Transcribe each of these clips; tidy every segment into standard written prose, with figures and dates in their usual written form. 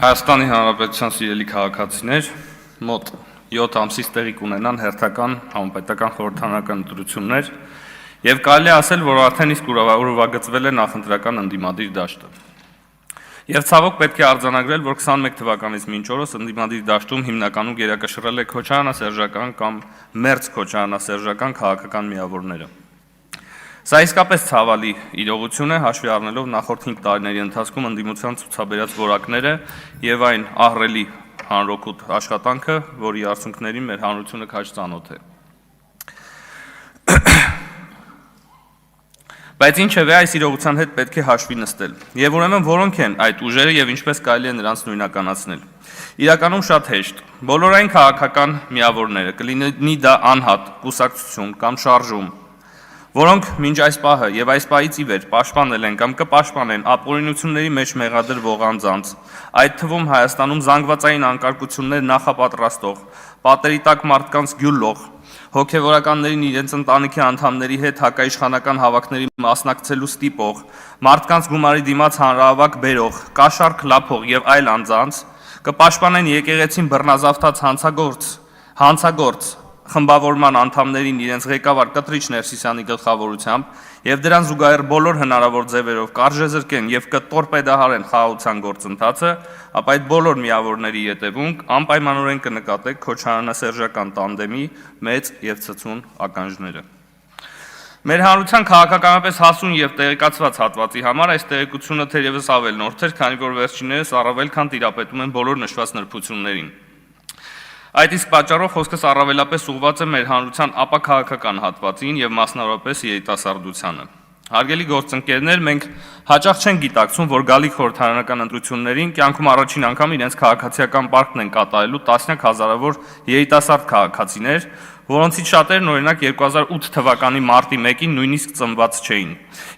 Հայաստանի Հանրապետության սիրելի քաղաքացիներ, մոտ 7 ամսից տեղի կունենան հերթական համապետական խորհրդարանական ընտրություններ եւ կարելի է ասել, որ արդեն իսկ ուրվագծվել է նախընտրական ընդդիմադիր դաշտը։ Եվ ցավոք պետք է արձանագրել, որ 21 թվականից մինչ օրս ընդդիմադիր դաշտում հիմնականում գերակշռել է քոչարանասերժական կամ մերձ քոչարանասերժական քաղաքական միավորները։ Սա իսկապես ցավալի իրողություն է, հաշվի առնելով նախորդ 5 տարիների ընթացքում ընդդիմության ցուցաբերած որակները եւ այն ահռելի հանրօգուտ աշխատանքը, որի արդյունքներին մեր հանրությունը քաջ ծանոթ է։ Բայց ինչևէ այս իրողության հետ պետք է հաշվի նստել։ Եվ ուրեմն որոնք են այդ ուժերը եւ ինչպես կարելի է նրանց նույնականացնել։ Իրականում շատ հեշտ։ Բոլորային քաղաքական միավորները, կլինի դա անհատ, կուսակցություն կամ շարժում, որոնք մինչ այս պահը եւ այս պահից ի վեր պաշտպանել են կամ կպաշտպանեն ապօրինությունների մեջ մեղադրվող անձանց, այդ թվում Հայաստանում զանգվածային անկարգություններ նախապատրաստող, պատերի տակ մարդկանց գյուլող, հոգեվորականներին իրենց ընտանիքի անդամների հետ հակաիշխանական հավաքների մասնակցելու ստիպող, մարդկանց գումարի դիմաց հանրահավաք բերող, կաշառք լափող եւ այլ անձանց, կպաշտպանեն եկեղեցին բռնազավթած հանցագործ խմբավորման անդամներին իրենց ղեկավար Կտրիչ Ներսիսյանի գլխավորությամբ եւ դրան զուգահեռ բոլոր հնարավոր ձևերով կարժեզրկեն եւ կտորպեդահարեն խաղաղության գործընթացը, ապա այդ բոլոր միավորների ետևում անպայմանորեն կնկատեք քոչարանասերժական տանդեմի մեծ եւ ցցուն ականջները։ Մեր հանրության քաղաքականապես հասուն եւ տեղեկացված հատվածի համար այս տեղեկությունը թերևս ավել նորդ էր, քանի որ վերջիններս առավել քան տիրապետում են բոլոր նշված նրբություններին։ Այդ իսկ պատճառով խոսքս առավելապես ուղղված է մեր հանրության ապաքաղաքական հատվածին եւ մասնավորապես երիտասարդությանը։ Հարգելի գործընկերներ, մենք հաճախ չենք գիտակցում, որ գալիք խորհրդարանական ընտրություններին կյանքում առաջին անգամ իրենց քաղաքացիական պարտքն են կատարելու տասնյակ հազարավոր երիտասարդ քաղաքացիներ, որոնցից շատերն օրինակ 2008 թվականի մարտի 1-ին նույնիսկ ծնված չէին։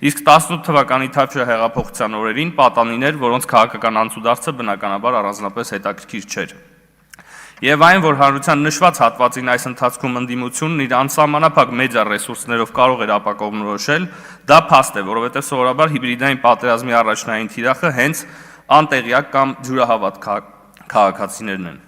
Իսկ 18 թվականի Թավշյա հեղափոխության օրերին պատանիներ, որոնց քաղաքական անցուդարձը բնականաբար առանձնապես հետաքրքիր չէր։ Եվ այն, որ հանրության նշված հատվածին այս ընթացքում ընդդիմությունն իր անսահմանափակ մեդիա ռեսուրսներով կարող էր ապակողմնորոշել, դա փաստ է, որովհետև սովորաբար հիբրիդային պատերազմի առաջնային թիրախը հենց անտեղյակ կամ ջուրահավատ քաղաքացիներն են։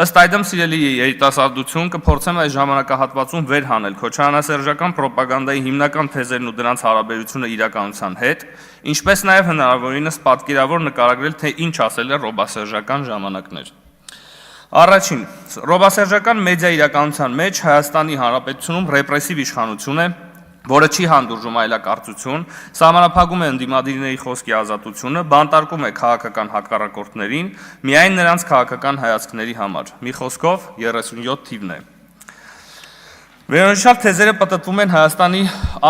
Ըստ այդմ, սիրելի երիտասարդություն, կփորձեմ այս ժամանակահատվածում վեր հանել քոչարանասերժական ռոպագանդայի հիմնական թեզերն ու դրանց հարաբերությունը իրականության հետ, ինչպես նաև հնարավորինս պատկերավոր նկարագրել, թե ինչ ասել է ռոբասերժական ժամանակներ։ Առաջին, ռոբասերժական մեդիա իրականության մեջ Հայաստանի Հանրապետությունում ռեպրեսիվ իշխանություն է, որը չի հանդուրժում այլակարծություն, սահմանափակում է ընդդիմադիրների խոսքի ազատությունը, բանտարկում է քաղաքական հակառակորդներին միայն նրանց քաղաքական հայացքների համար։ Մի խոսքով 37 թիվն է։ Վերոնշյալ թեզերը պտտվում են Հայաստանի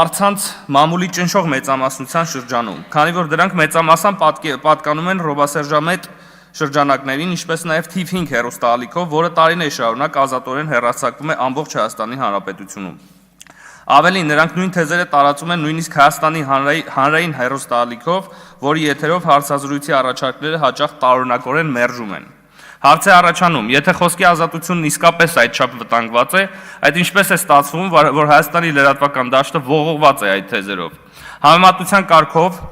առցանց մամուլի ճնշող մեծամասնության շրջանում, քանի որ դրանք մեծամասամբ պատկանում են ռոբասերժամետ շրջանակներին, ինչպես նաև թիվ 5 հեռուստաալիքով, որը տարիներ շարունակ ազատորեն հեռարձակվում է ամբողջ Հայաստանի Հանրապետությունում։ Ավելին, նրանք նույն թեզերը տարածում են նույնիսկ Հայաստանի հանրային հեռուստաալիքով, որի եթերով հարցազրույցի առաջարկները հաճախ տարօրինակորեն մերժում են։ Հարց է առաջանում, եթե խոսքի ազատությունն իսկապես այդչափ վտանգված է, այդ ինչպես է ստացվում, որ Հայաստանի լրատվական դաշտը ողողված է այդ թեզերով։ Համեմատության կարգով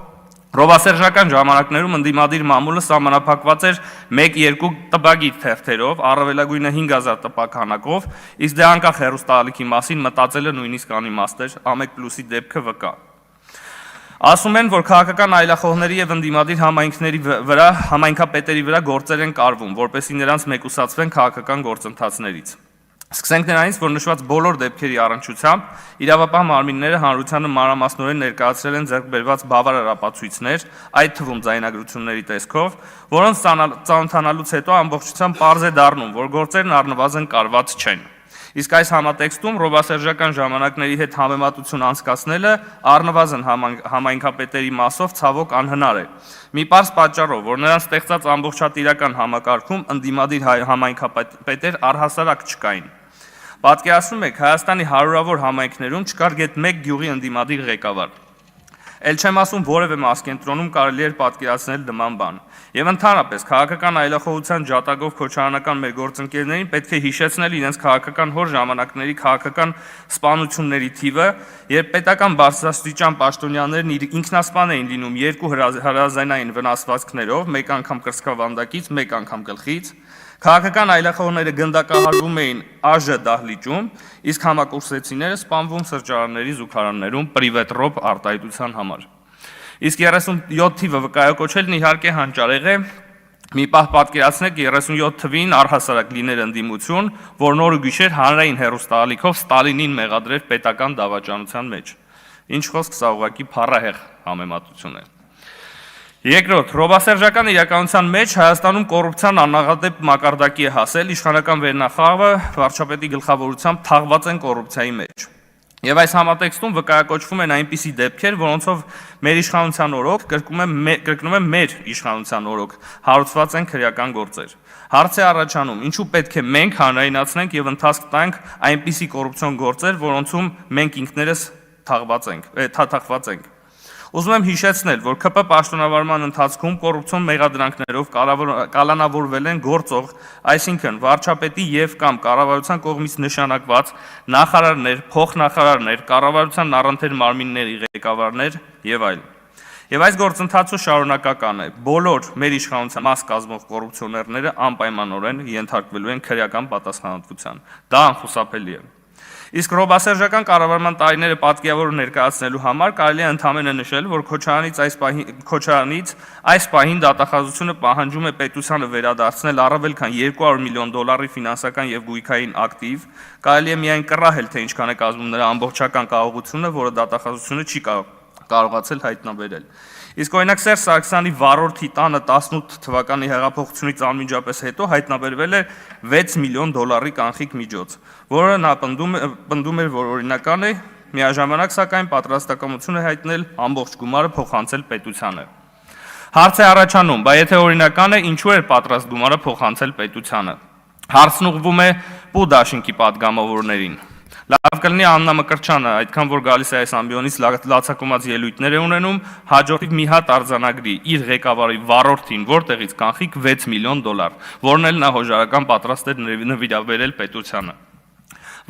ռոբասերժական ժամանակներում ընդդիմադիր մամուլը սահմանափակված էր 1-2 տպագիր թերթերով, առավելագույնը 5000 տպակ քանակով, իսկ դե անկախ հեռուստաալիքի մասին մտածելը նույնիսկ անիմաստ էր, Ամեկ+-ի դեպքը վկա։ Ասում են, որ քաղաքական այլախոհների եւ ընդդիմադիր համայնքապետերի վրա գործեր են կարվում, որպեսզի նրանց մեկուսացվեն քաղաքական գործընթացներից։ Սկսենք նրանից, որ նշված բոլոր դեպքերի առնչությամբ իրավապահ մարմինները հանրությանը մանրամասնորեն ներկայացրել են ձեռք բերված բավարար ապացույցներ, այդ թվում ձայնագրությունների տեսքով, որոնց ծանոթանալուց հետո ամբողջությամբ պարզ է դառնում, որ գործերն առնվազն կարված չեն։ Իսկ այս համատեքստում ռոբասերժական ժամանակների հետ համեմատություն անցկացնելը առնվազն համայնքապետերի մասով ցավոք անհնար է։ Մի պարզ պատճառով, որ նրանց ստեղծած ամբողջատիրական համակարգում ընդդիմադիր համայնքապետեր առհասարակ չկային։ Պատկերացնում եք, Հայաստանի հարյուրավոր համայնքներում չկար գեթ մեկ գյուղի ընդդիմադիր ղեկավար։ Էլ չեմ ասում որևէ մասկենտրոնում կարելի էր պատկերացնել նման բան։ Եվ ընդհանրապես քաղաքական այլախոհության ջատագով քոչարանական մեր գործընկերներին պետք է հիշեցնել իրենց քաղաքական հոր ժամանակների քաղաքական սպանությունների թիվը, երբ պետական բարձրաստիճան պաշտոնյաներն ինքնասպան էին լինում երկու հրազենային վնասվածքներով, մեկ անգամ կրծքավանդակից, մեկ անգամ գլխից, քաղաքական այլախոհները գնդակահարվում էին ԱԺ դահլիճում, իսկ համակուրսեցիները սպանվում սրճարանների զուգարաններում պրիվետ-ռոբ արտահայտության համար։ Իսկ 37 թիվը վկայակոչելն իհարկե հանճարեղ է, մի պահ պատկերացնեք 37 թվին առհասարակ լիներ ընդդիմություն, որ նոր ու գիշեր հանրային հեռուստաալիքով Ստալինին մեղադրեր պետական դավաճանության մեջ։ Ինչ խոսք, սա ուղղակի փառահեղ համեմատություն է։ Երկրորդ, ռոբասերժական իրականության մեջ Հայաստանում կոռուպցիան աննախադեպ մակարդակի է հասել, իշխանական վերնախավը վարչապետի գլխավորությամբ թաղված են կոռուպցիայի մեջ։ Եվ այս համատեքստում վկայակոչվում են այնպիսի դեպքեր, որոնցով մեր իշխանության օրոք, կրկնում եմ մեր իշխանության օրոք, հարուցված են քրեական գործեր։ Հարց է առաջանում, ինչու պետք է մենք հանրայնացնենք եւ ընթացք տանք այնպիսի կոռուպցիոն գործեր, որոնցում մենք ինքներս թաթախված ենք։ Ուզում եմ հիշեցնել, որ ԿՊ պաշտոնավարման ընթացքում կոռուպցիոն մեղադրանքներով կալանավորվել են գործող, այսինքն վարչապետի եւ կամ կառավարության կողմից նշանակված նախարարներ, փոխնախարարներ, կառավարության առընթեր մարմինների ղեկավարներ եւ այլն։ Եվ այս գործընթացը շարունակական է։ Բոլոր մեր իշխանության մաս կազմող կոռուպցիոներները անպայմանորեն ենթարկվելու են քրեական պատասխանատվության։ Դա անխուսափելի է։ Իսկ ռոբասերժական կառավարման տարիները պատկերավոր ներկայացնելու համար կարելի է ընդհանրապես նշել, որ Քոչարանից այս պահին դատախազությունը պահանջում է պետությանը վերադարձնել առավել քան $200 միլիոն ֆինանսական եւ գույքային ակտիվ, կարելի է միայն կռահել, թե ինչքան է կազմում նրա ամբողջական կարողությունը, որը դատախազությունը չի կարողացել հայտնաբերել։ Իսկ օրինակ Սերժ Սարգսյանի վառորդի տանը 18 թվականի հեղափոխությունից անմիջապես հետո հայտնաբերվել է $6 միլիոն կանխիկ միջոց, որը նա պնդում էր, որ օրինական է, միաժամանակ սակայն պատրաստակամություն է հայտնել ամբողջ գումարը փոխանցել պետությանը։ Հարց է առաջանում, բայց եթե օրինական է, ինչու էր պատրաստ գումարը փոխանցել պետությանը։ Հարցն ուղղվում է Պու դաշինքի падգամավորներին։ Լավ կլինի Աննա Մկրտչյանը, այդքան որ գալիս է այս ամբիոնից լացակոմած ելույթներ է ունենում, հաջորդիվ մի հատ արձանագրի իր ղեկավարի վառորդին, որտեղից կանխիկ $6 միլիոն, որն էլ նա հոժարական պատրաստ էր նվիրաբերել պետությանը։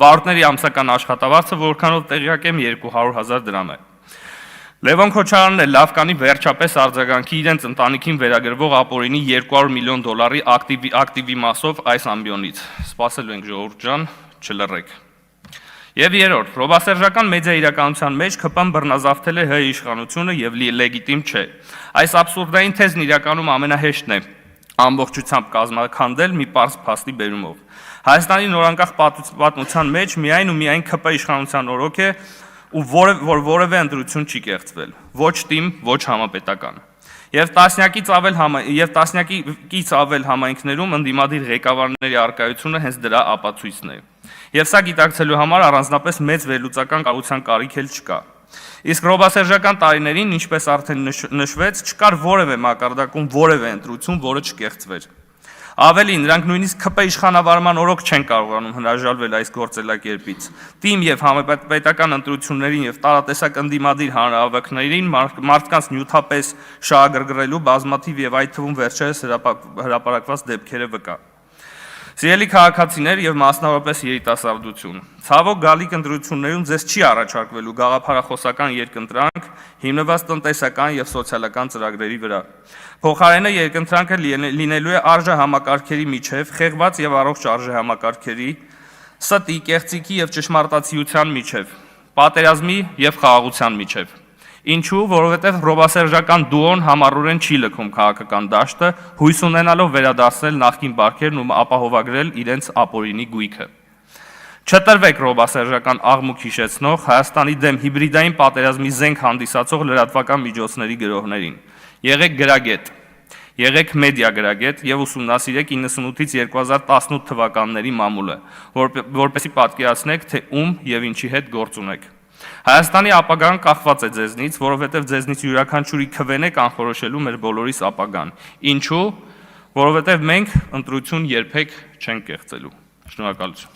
Վառորդների ամսական աշխատավարձը, որքանով տեղյակ եմ, 200,000 դրամ է։ Լևոն Քոչարյանն էլ լավ կանի վերջապես արձագանքի իրենց ընտանիքին վերագրվող ապօրինի $200 միլիոն ակտիվի մասով այս ամբիոնից։ Սպասելու ենք ժողովուրդ ջան, չլռեք։ Եվ երրորդ, ռոբասերժական մեդիա իրականության մեջ ԿՊ-ն բռնազավթել է ՀՀ իշխանությունը եւ լեգիտիմ չէ։ Այս աբսուրդային թեզն իրականում ամենահեշտն է ամբողջությամբ կազմաքանդել մի պարզ փաստի բերումով։ Հայաստանի նորանկախ պատմության մեջ միայն ու միայն ԿՊ իշխանության օրոք է, ու որևէ ընտրություն չի կեղծվել, ոչ թիմ, ոչ համապետական։ Եվ տասնյակից ավել համայնքներում ընդդիմադիր ղեկավարների առկայությունը հենց դրա ապացույցն է։ Եվ սա գիտակցելու համար առանձնապես մեծ վերլուծական կարողության կարիք էլ չկա։ Իսկ ռոբասերժական տարիներին, ինչպես արդեն նշվեց, չկար որևէ մակարդակում որևէ ընտրություն, որը չկեղծվեր։ Ավելին, նրանք նույնիսկ ԿՊ իշխանավարման օրոք չեն կարողանում հրաժարվել այս գործելակերպից։ Թիմ եւ համապետական ընտրություններին եւ տարատեսակ ընդդիմադիր հանրահավաքներին մարդկանց նյութապես շահագրգռելու բազմաթիվ եւ այդ թվում վերջերս հրապարակված դեպքերը վկա։ Սիրելի քաղաքացիներ եւ մասնավորապես երիտասարդություն, ցավոք գալիք ընտրություններում ձեզ չի առաջարկվելու գաղափարախոսական երկընտրանք հիմնված տնտեսական եւ սոցիալական ծրագրերի վրա։ Փոխարենը երկընտրանքը լինելու է արժե համակարգերի միջև, խեղված եւ առողջ արժե համակարգերի, ստի, կեղծիքի եւ ճշմարտացիության միջև, պատերազմի եւ խաղաղության միջև։ Ինչու, որովհետև ռոբասերժական դուոն համառորեն չի լքում քաղաքական դաշտը, հույս ունենալով վերադարձնել նախկին բարքերն ու ապահովագրել իրենց ապօրինի գույքը։ Չտրվեք ռոբասերժական աղմուկ հիշեցնող Հայաստանի դեմ հիբրիդային պատերազմի զենք հանդիսացող լրատվական միջոցների գրողներին։ Եղեք գրագետ, եղեք մեդիա գրագետ եւ ուսումնասիրեք 98-ից 2018 թվականների մամուլը, որպեսզի պատկերացնեք, թե ում եւ ինչի հետ գործ ունեք։ Հայաստանի ապագան կախված է ձեզնից, որովհետև ձեզնից յուրաքանչյուրի քվեն է կանխորոշելու մեր բոլորիս ապագան։ Ինչու՞, որովհետև մենք ընտրություն երբեք չենք կեղծելու։ Շնորհակալություն։